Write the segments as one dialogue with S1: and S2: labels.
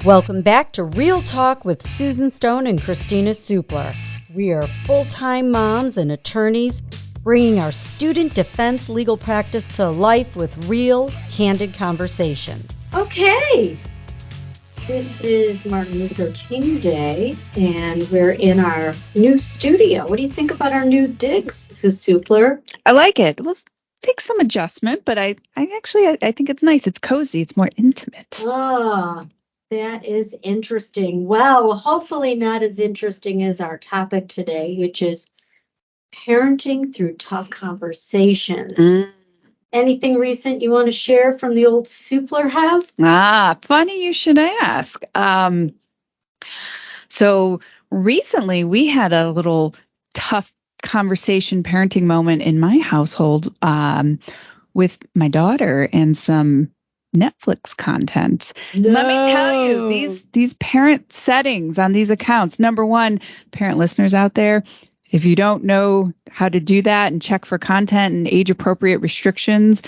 S1: Welcome back to Real Talk with Susan Stone and Kristina Supler. We are full-time moms and attorneys bringing our student defense legal practice to life with real, candid conversation.
S2: Okay, this is Martin Luther King Day, and we're in our new studio. What do you think about our new digs, Supler?
S3: I like it. We'll take some adjustment, but I think it's nice. It's cozy. It's more intimate.
S2: Ah, that is interesting. Well, hopefully not as interesting as our topic today, which is parenting through tough conversations. Anything recent you want to share from the old Supler house?
S3: Funny you should ask. So recently we had a little tough conversation parenting moment in my household with my daughter and some Netflix content.
S2: No.
S3: Let me tell you, these parent settings on these accounts, number one, parent listeners out there, if you don't know how to do that and check for content and age appropriate restrictions,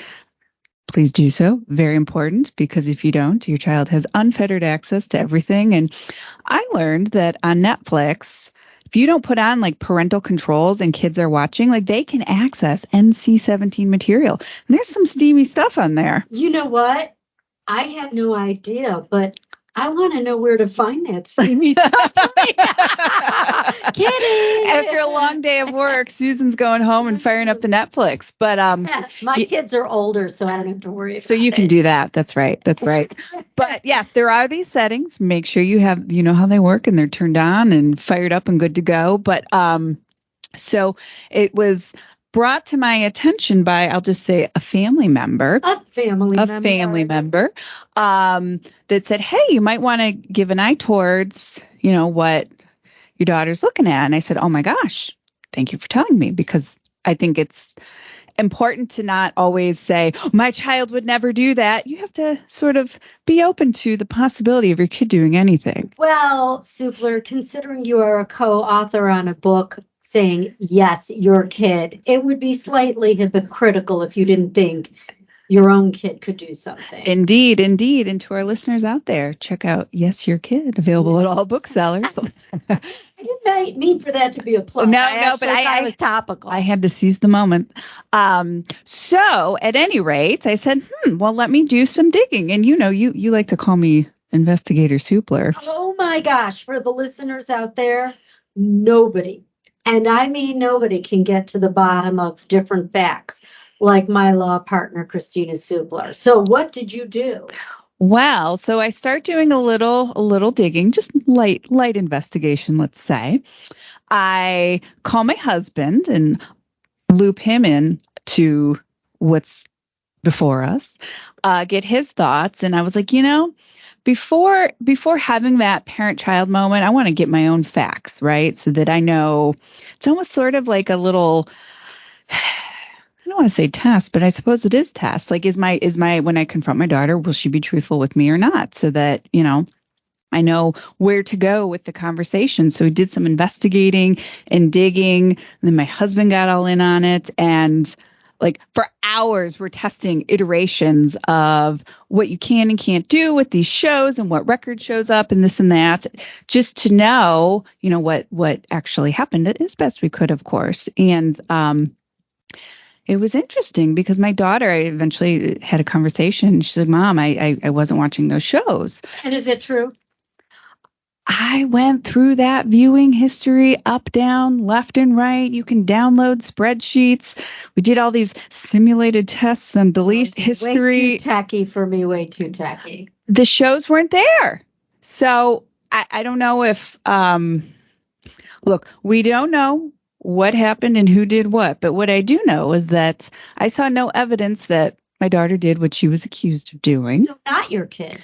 S3: please do so. Very important, because if you don't, your child has unfettered access to everything. And I learned that on Netflix, if you don't put on like parental controls and kids are watching, like they can access NC-17 material. And there's some steamy stuff on there.
S2: You know what? I had no idea, but I want to know where to find that steamy. Kidding.
S3: After a long day of work, Susan's going home and firing up the Netflix. But
S2: my kids are older, so I don't have to worry about it.
S3: So you can do that. That's right. That's right. But yes, there are these settings. Make sure you know how they work and they're turned on and fired up and good to go. But so it was brought to my attention by, I'll just say, a family member. That said, hey, you might want to give an eye towards, what your daughter's looking at. And I said, oh my gosh, thank you for telling me, because I think it's important to not always say, my child would never do that. You have to sort of be open to the possibility of your kid doing anything.
S2: Well, Supler, considering you are a co-author on a book saying, yes, your kid, it would be slightly hypocritical if you didn't think your own kid could do something.
S3: Indeed. And to our listeners out there, check out Yes, Your Kid, available at all booksellers.
S2: I didn't mean for that to be a plug.
S3: But I
S2: was topical.
S3: I had to seize the moment. So at any rate, I said, well, let me do some digging. And you like to call me Investigator Supler.
S2: Oh my gosh, for the listeners out there, nobody, and I mean nobody, can get to the bottom of different facts like my law partner, Kristina Supler. So what did you do?
S3: Well, so I start doing a little digging, just light investigation, let's say. I call my husband and loop him in to what's before us, get his thoughts. And I was like, before having that parent-child moment, I want to get my own facts, right? So that I know. It's almost sort of like a little, I don't want to say test, but I suppose it is test. Like, is my when I confront my daughter, will she be truthful with me or not? So that, I know where to go with the conversation. So we did some investigating and digging. And then my husband got all in on it. And like for hours, we're testing iterations of what you can and can't do with these shows and what record shows up and this and that, just to know, what actually happened as best we could, of course. And it was interesting because my daughter, I eventually had a conversation. She said, Mom, I wasn't watching those shows.
S2: And is it true?
S3: I went through that viewing history up, down, left, and right. You can download spreadsheets. We did all these simulated tests and delete history.
S2: Way too tacky for me, way too tacky.
S3: The shows weren't there. So I don't know if, look, we don't know what happened and who did what. But what I do know is that I saw no evidence that my daughter did what she was accused of doing.
S2: So not your kid.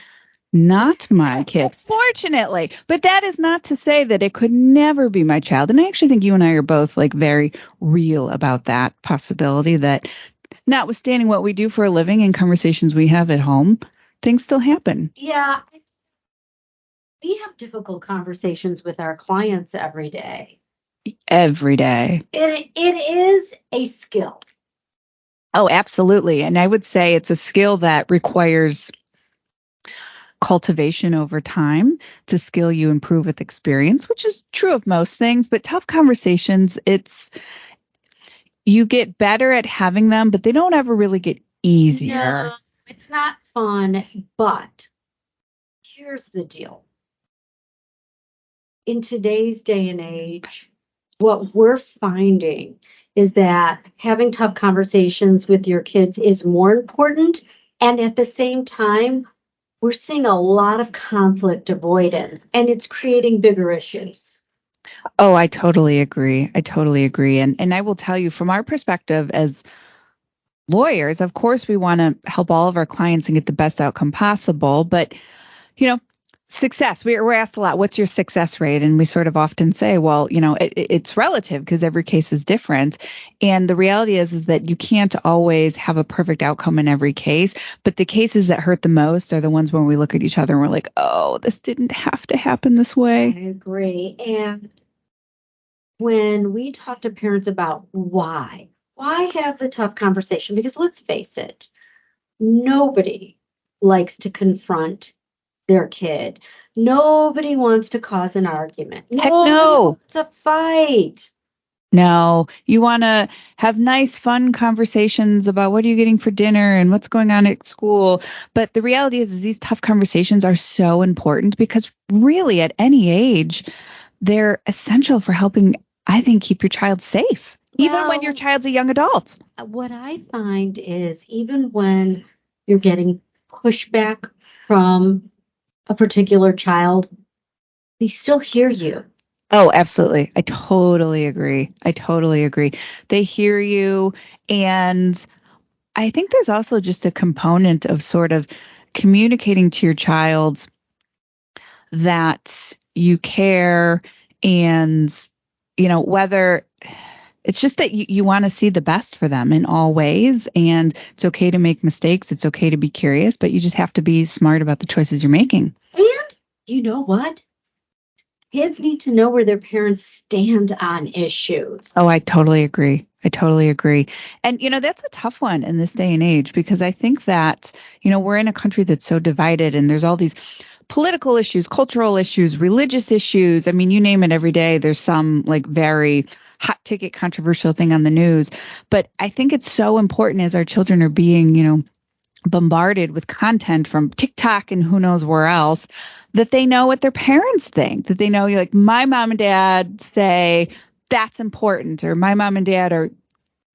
S3: Not my kid, fortunately. But that is not to say that it could never be my child. And I actually think you and I are both like very real about that possibility, that notwithstanding what we do for a living and conversations we have at home, things still happen.
S2: Yeah. We have difficult conversations with our clients every day.
S3: Every day.
S2: It is a skill.
S3: Oh, absolutely. And I would say it's a skill that requires cultivation over time. It's a skill you improve with experience, which is true of most things. But tough conversations, you get better at having them, but they don't ever really get easier.
S2: No, it's not fun, but here's the deal. In today's day and age, what we're finding is that having tough conversations with your kids is more important. And at the same time, we're seeing a lot of conflict avoidance, and it's creating bigger issues.
S3: Oh, I totally agree. I totally agree. And I will tell you, from our perspective as lawyers, of course, we want to help all of our clients and get the best outcome possible. But, success, we're asked a lot, what's your success rate? And we sort of often say, well, it's relative because every case is different. And the reality is that you can't always have a perfect outcome in every case. But the cases that hurt the most are the ones when we look at each other and we're like, oh, this didn't have to happen this way.
S2: I agree. And when we talk to parents about why have the tough conversation? Because let's face it, nobody likes to confront their kid. Nobody wants to cause an argument.
S3: Heck no.
S2: It's a fight.
S3: No, you want to have nice, fun conversations about what are you getting for dinner and what's going on at school. But the reality is these tough conversations are so important because really at any age, they're essential for helping, I think, keep your child safe, even when your child's a young adult.
S2: What I find is even when you're getting pushback from a particular child, they still hear you.
S3: Oh, absolutely. I totally agree. They hear you. And I think there's also just a component of sort of communicating to your child that you care and, whether it's just that you want to see the best for them in all ways. And it's okay to make mistakes. It's okay to be curious, but you just have to be smart about the choices you're making.
S2: And you know what? Kids need to know where their parents stand on issues.
S3: Oh, I totally agree. And, that's a tough one in this day and age because I think that, we're in a country that's so divided and there's all these political issues, cultural issues, religious issues. I mean, you name it every day. There's some very hot ticket controversial thing on the news. But I think it's so important as our children are being, bombarded with content from TikTok and who knows where else, that they know what their parents think, that they know, like, my mom and dad say that's important, or my mom and dad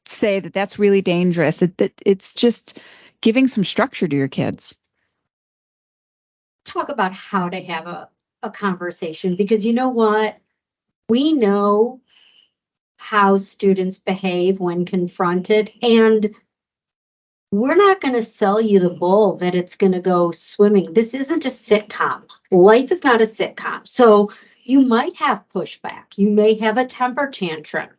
S3: say that that's really dangerous. It's just giving some structure to your kids.
S2: Talk about how to have a conversation, because you know what? We know how students behave when confronted, and we're not going to sell you the bull that it's going to go swimming. This isn't a sitcom. Life is not a sitcom. So you might have pushback. You may have a temper tantrum.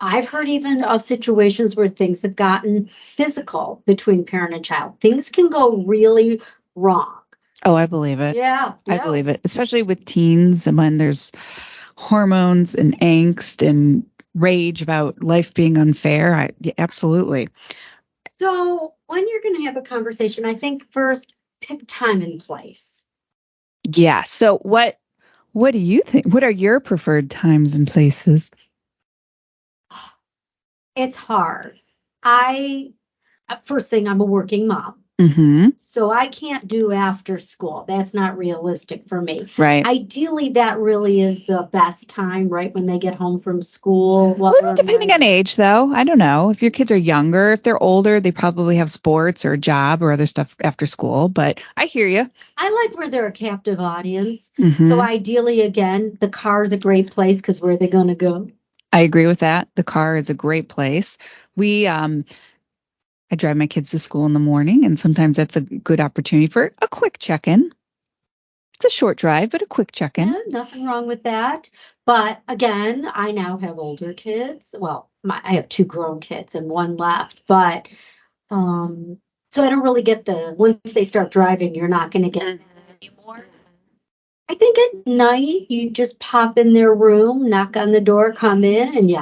S2: I've heard even of situations where things have gotten physical between parent and child. Things can go really wrong.
S3: Oh, I believe it.
S2: Yeah.
S3: I believe it, especially with teens and when there's hormones and angst and rage about life being unfair. Absolutely.
S2: So when you're going to have a conversation, I think first pick time and place.
S3: Yeah. So what do you think? What are your preferred times and places?
S2: It's hard. First thing, I'm a working mom.
S3: Mm-hmm.
S2: So I can't do after school. That's not realistic for me.
S3: Right.
S2: Ideally, that really is the best time, right when they get home from school.
S3: Well, depending on age, though. I don't know. If your kids are younger, if they're older, they probably have sports or a job or other stuff after school. But I hear you.
S2: I like where they're a captive audience.
S3: Mm-hmm.
S2: So ideally, again, the car is a great place because where are they going to go?
S3: I agree with that. The car is a great place. I drive my kids to school in the morning, and sometimes that's a good opportunity for a quick check-in. It's a short drive, but a quick check-in.
S2: Yeah, nothing wrong with that. But again, I now have older kids. Well, I have 2 grown kids and 1 left. But so I don't really get once they start driving, you're not going to get that anymore. I think at night you just pop in their room, knock on the door, come in, and you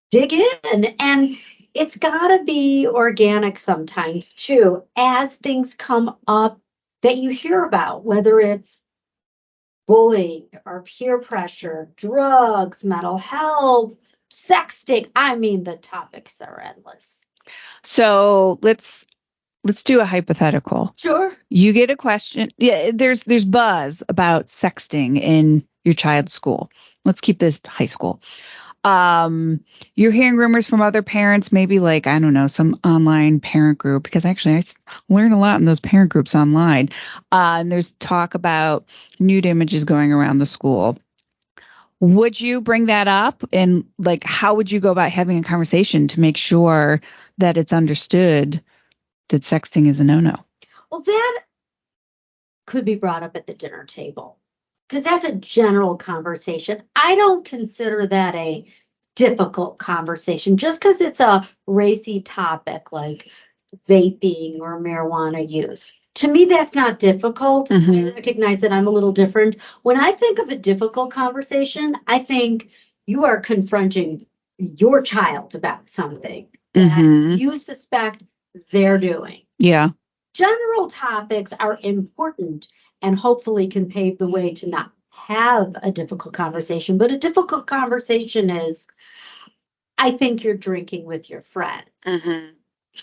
S2: dig in. And it's got to be organic sometimes too. As things come up, that you hear about, whether it's bullying or peer pressure, drugs, mental health, sexting. I mean, the topics are endless.
S3: So let's do a hypothetical.
S2: Sure.
S3: You get a question. Yeah, there's buzz about sexting in your child's school. Let's keep this high school. You're hearing rumors from other parents, maybe like, I don't know, some online parent group, because actually learn a lot in those parent groups online. And there's talk about nude images going around the school. Would you bring that up? And like, how would you go about having a conversation to make sure that it's understood that sexting is a no-no?
S2: Well, that could be brought up at the dinner table because that's a general conversation. I don't consider that a difficult conversation just because it's a racy topic like vaping or marijuana use. To me, that's not difficult. I recognize that I'm a little different. When I think of a difficult conversation, I think you are confronting your child about something that you suspect they're doing.
S3: Yeah.
S2: General topics are important and hopefully can pave the way to not have a difficult conversation. But a difficult conversation is, I think you're drinking with your friends.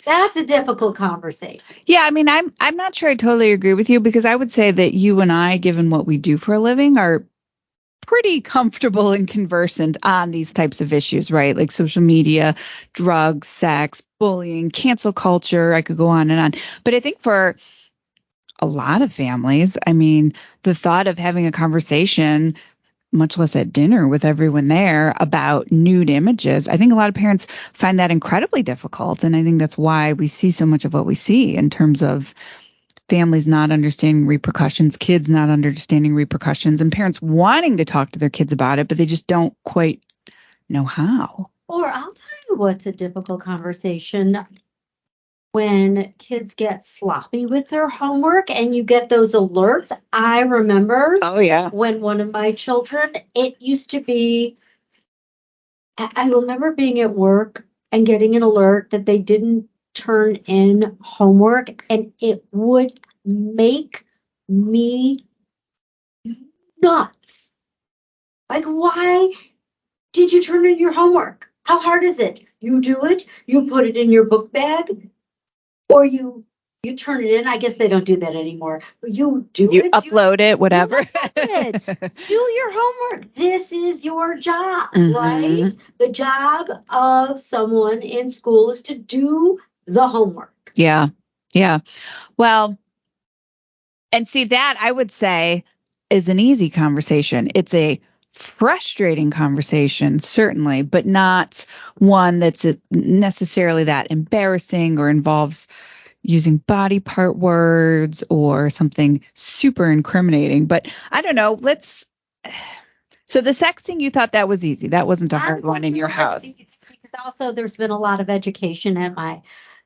S2: That's a difficult conversation.
S3: Yeah, I mean, I'm not sure I totally agree with you because I would say that you and I, given what we do for a living, are pretty comfortable and conversant on these types of issues, right? Like social media, drugs, sex, bullying, cancel culture. I could go on and on. But I think for a lot of families, I mean, the thought of having a conversation, much less at dinner with everyone there, about nude images, I think a lot of parents find that incredibly difficult. And I think that's why we see so much of what we see in terms of families not understanding repercussions, kids not understanding repercussions, and parents wanting to talk to their kids about it, but they just don't quite know how.
S2: Or I'll tell you what's a difficult conversation. When kids get sloppy with their homework and you get those alerts. I remember when one of my children, it used to be, I remember being at work and getting an alert that they didn't turn in homework, and it would make me nuts. Like, why did you turn in your homework? How hard is it? You do it, you put it in your book bag, or you turn it in. I guess they don't do that anymore. You
S3: upload it, whatever.
S2: Do your homework. This is your job, right? The job of someone in school is to do the homework.
S3: Yeah. Well, and see, that I would say is an easy conversation. It's a frustrating conversation, certainly, but not one that's necessarily that embarrassing or involves using body part words or something super incriminating. But I don't know. So the sexting, you thought that was easy. That wasn't a hard one in your house.
S2: Because also there's been a lot of education at my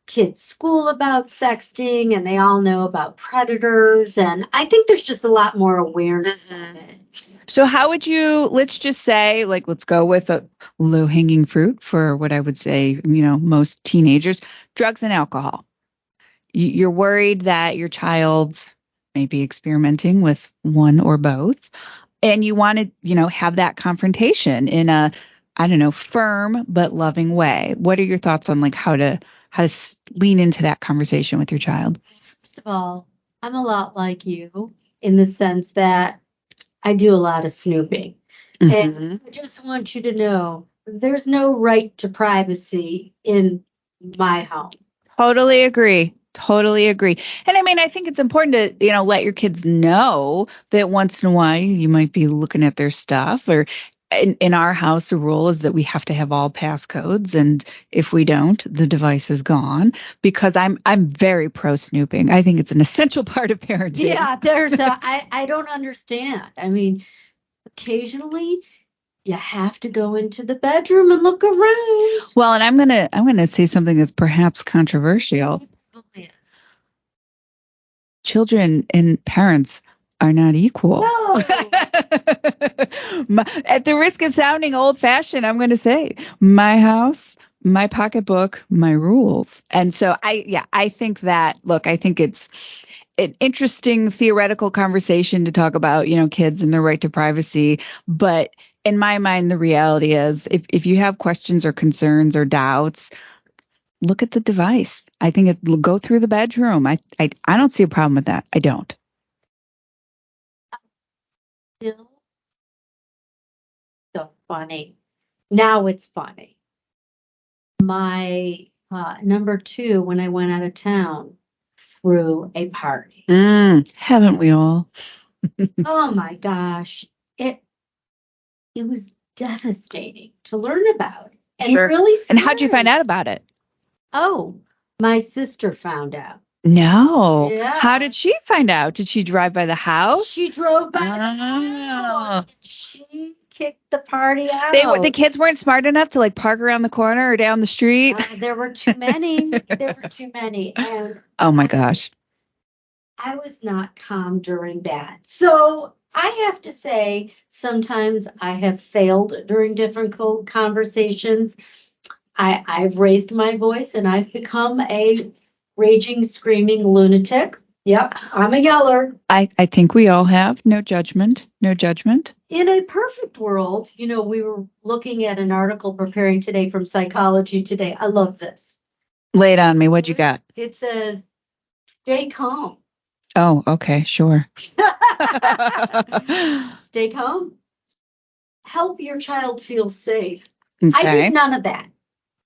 S2: kids' school about sexting, and they all know about predators. And I think there's just a lot more awareness of it.
S3: So how would you, let's just say, like, let's go with a low-hanging fruit for what I would say, most teenagers, drugs and alcohol. You're worried that your child may be experimenting with one or both, and you want to, have that confrontation in a, I don't know, firm but loving way. What are your thoughts on like how to lean into that conversation with your child?
S2: First of all, I'm a lot like you in the sense that I do a lot of snooping. And I just want you to know there's no right to privacy in my home.
S3: Totally agree. And I mean, I think it's important to, let your kids know that once in a while you might be looking at their stuff. Or in our house, the rule is that we have to have all passcodes. And if we don't, the device is gone, because I'm very pro snooping. I think it's an essential part of parenting.
S2: Yeah, I don't understand. I mean, occasionally you have to go into the bedroom and look around.
S3: Well, and I'm gonna say something that's perhaps controversial. Children and parents are not equal.
S2: No.
S3: At the risk of sounding old-fashioned, I'm going to say my house, my pocketbook, my rules. And so I think that, look, I think it's an interesting theoretical conversation to talk about, kids and their right to privacy. But in my mind, the reality is if you have questions or concerns or doubts, look at the device. I think it'll go through the bedroom. I don't see a problem with that. I don't.
S2: Still so funny. Now it's funny. My number 2, when I went out of town, threw a party.
S3: Haven't we all?
S2: Oh my gosh. It was devastating to learn about and
S3: Sure.
S2: really
S3: And how'd you find
S2: scary.
S3: out about it?
S2: Oh, my sister found out.
S3: No.
S2: Yeah.
S3: How did she find out? Did she drive by the house?
S2: She drove by the
S3: Oh.
S2: house and she kicked the party out.
S3: The kids weren't smart enough to like park around the corner or down the street.
S2: There were too many. There were too many. And
S3: Oh my gosh.
S2: I was not calm during that. So I have to say, sometimes I have failed during difficult conversations. I've raised my voice and I've become a raging, screaming lunatic. Yep, I'm a yeller.
S3: I think we all have. No judgment. No judgment.
S2: In a perfect world, we were looking at an article preparing today from Psychology Today. I love this.
S3: Lay it on me. What'd you got?
S2: It says, stay calm.
S3: Oh, okay, sure.
S2: Stay calm. Help your child feel safe.
S3: Okay.
S2: I did none of that.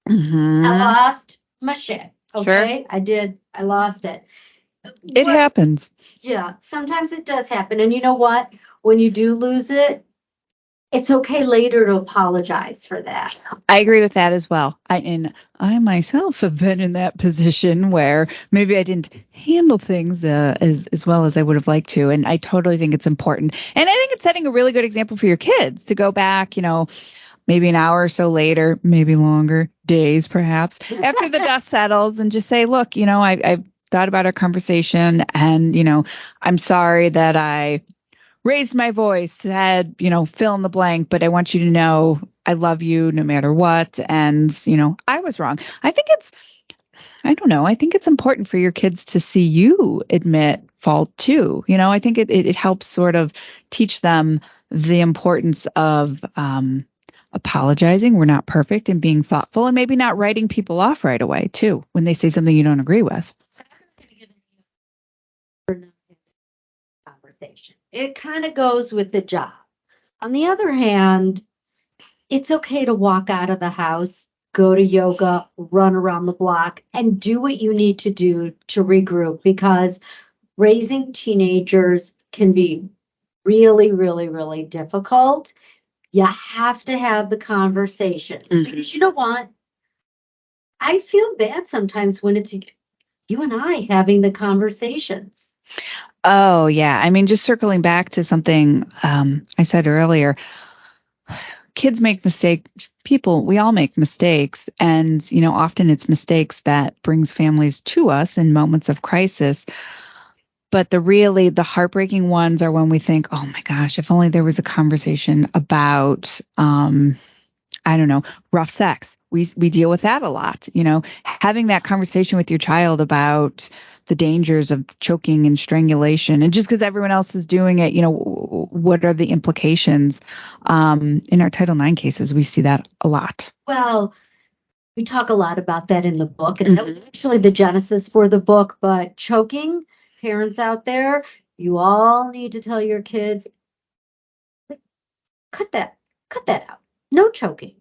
S3: Mm-hmm.
S2: I lost my shit. Okay.
S3: Sure.
S2: I did. I lost it.
S3: It happens.
S2: Yeah. Sometimes it does happen. And you know what? When you do lose it, it's okay later to apologize for that.
S3: I agree with that as well. I myself have been in that position where maybe I didn't handle things as well as I would have liked to. And I totally think it's important. And I think it's setting a really good example for your kids to go back, maybe an hour or so later, maybe longer, days perhaps, after the dust settles and just say, look, I've thought about our conversation and, I'm sorry that I raised my voice, said, fill in the blank, but I want you to know I love you no matter what. And, I was wrong. I think it's important for your kids to see you admit fault too. I think it helps sort of teach them the importance of apologizing. We're not perfect and being thoughtful and maybe not writing people off right away too when they say something you don't agree with.
S2: Conversation. It kind of goes with the job. On the other hand, it's okay to walk out of the house, go to yoga, run around the block, and do what you need to do to regroup because raising teenagers can be really, really, really difficult. You have to have the conversation. Because you know what? I feel bad sometimes when it's you and I having the conversations.
S3: Oh, yeah. I mean, just circling back to something I said earlier, kids make mistakes. We all make mistakes. And, often it's mistakes that brings families to us in moments of crisis. But the heartbreaking ones are when we think, oh my gosh, if only there was a conversation about, I don't know, rough sex. We deal with that a lot, having that conversation with your child about the dangers of choking and strangulation. And just because everyone else is doing it, what are the implications? In our Title IX cases, we see that a lot.
S2: Well, we talk a lot about that in the book, and that was actually the genesis for the book. But choking, parents out there, you all need to tell your kids, cut that out. No choking.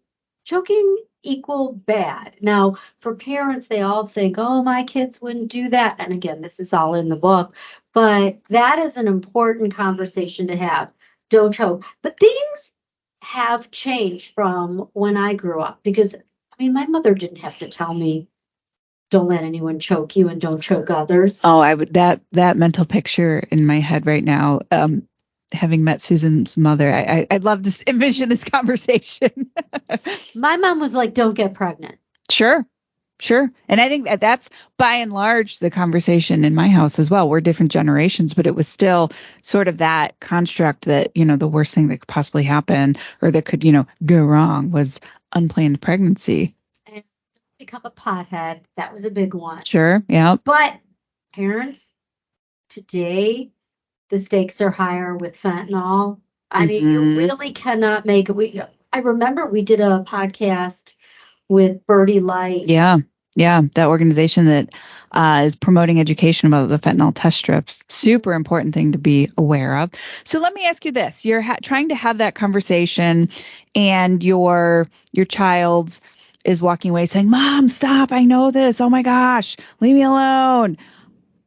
S2: Choking equal bad. Now, for parents, they all think, oh, my kids wouldn't do that. And again, this is all in the book, but that is an important conversation to have. Don't choke. But things have changed from when I grew up because, my mother didn't have to tell me, don't let anyone choke you and don't choke others.
S3: Oh, I would that mental picture in my head right now. Having met Susan's mother, I'd love to envision this conversation.
S2: My mom was like, don't get pregnant.
S3: Sure. And I think that's by and large the conversation in my house as well. We're different generations, but it was still sort of that construct that, the worst thing that could possibly happen or that could, go wrong was unplanned pregnancy.
S2: And become a pothead. That was a big one.
S3: Sure. Yeah.
S2: But parents, today the stakes are higher with fentanyl. I mean, you really cannot make it. I remember we did a podcast with Birdie Light.
S3: Yeah, that organization that is promoting education about the fentanyl test strips. Super important thing to be aware of. So let me ask you this: you're trying to have that conversation, and your child is walking away saying, "Mom, stop! I know this. Oh my gosh, leave me alone."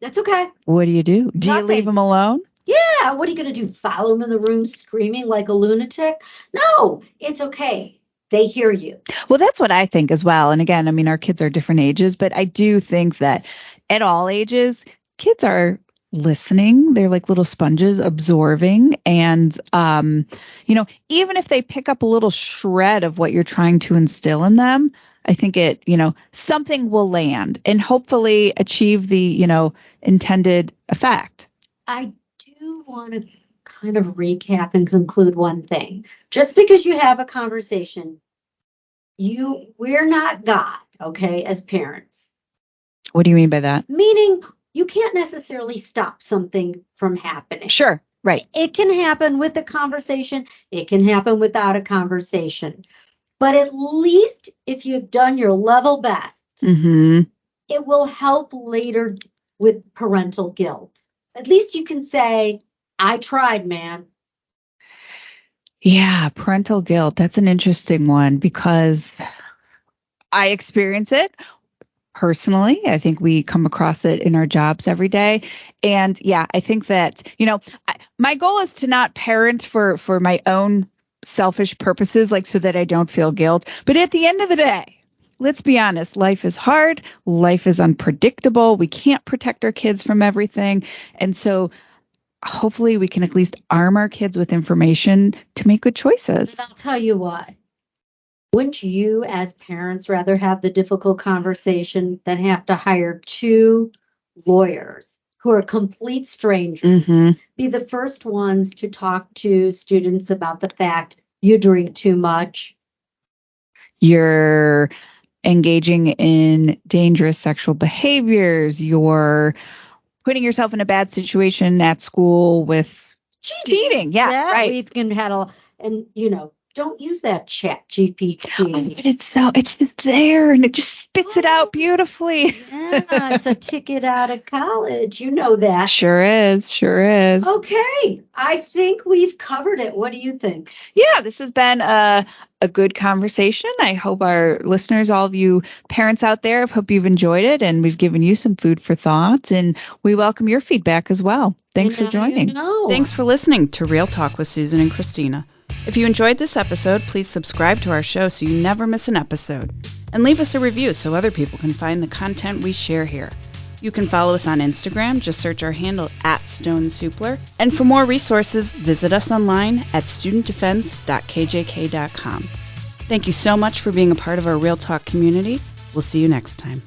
S2: That's okay.
S3: What do? Do you leave them alone?
S2: Yeah. What are you going to do? Follow him in the room screaming like a lunatic? No, it's okay. They hear you.
S3: Well, that's what I think as well. And again, I mean, our kids are different ages, but I do think that at all ages, kids are listening. They're like little sponges absorbing. And, even if they pick up a little shred of what you're trying to instill in them, I think something will land and hopefully achieve the, intended effect.
S2: I do want to kind of recap and conclude one thing. Just because you have a conversation, we're not God, okay, as parents.
S3: What do you mean by that?
S2: Meaning you can't necessarily stop something from happening.
S3: Sure, right.
S2: It can happen with a conversation. It can happen without a conversation. But at least if you've done your level best, it will help later with parental guilt. At least you can say, I tried, man.
S3: Yeah, parental guilt. That's an interesting one because I experience it personally. I think we come across it in our jobs every day. And yeah, I think that, my goal is to not parent for my own selfish purposes, like so that I don't feel guilt. But at the end of the day, let's be honest, life is hard. Life is unpredictable. We can't protect our kids from everything. And so hopefully we can at least arm our kids with information to make good choices.
S2: And I'll tell you what, wouldn't you as parents rather have the difficult conversation than have to hire two lawyers who are complete strangers, be the first ones to talk to students about the fact you drink too much?
S3: You're engaging in dangerous sexual behaviors. You're putting yourself in a bad situation at school with cheating. Yeah, right.
S2: We've had don't use that chat GPT.
S3: Oh, but it's just there and it just spits it out beautifully.
S2: Yeah, it's a ticket out of college. You know that.
S3: Sure is.
S2: Okay. I think we've covered it. What do you think?
S3: Yeah, this has been a good conversation. I hope our listeners, all of you parents out there, I hope you've enjoyed it and we've given you some food for thought, and we welcome your feedback as well. Thanks for joining.
S1: Thanks for listening to Real Talk with Susan and Kristina. If you enjoyed this episode, please subscribe to our show so you never miss an episode. And leave us a review so other people can find the content we share here. You can follow us on Instagram. Just search our handle @StoneSupler. And for more resources, visit us online at studentdefense.kjk.com. Thank you so much for being a part of our Real Talk community. We'll see you next time.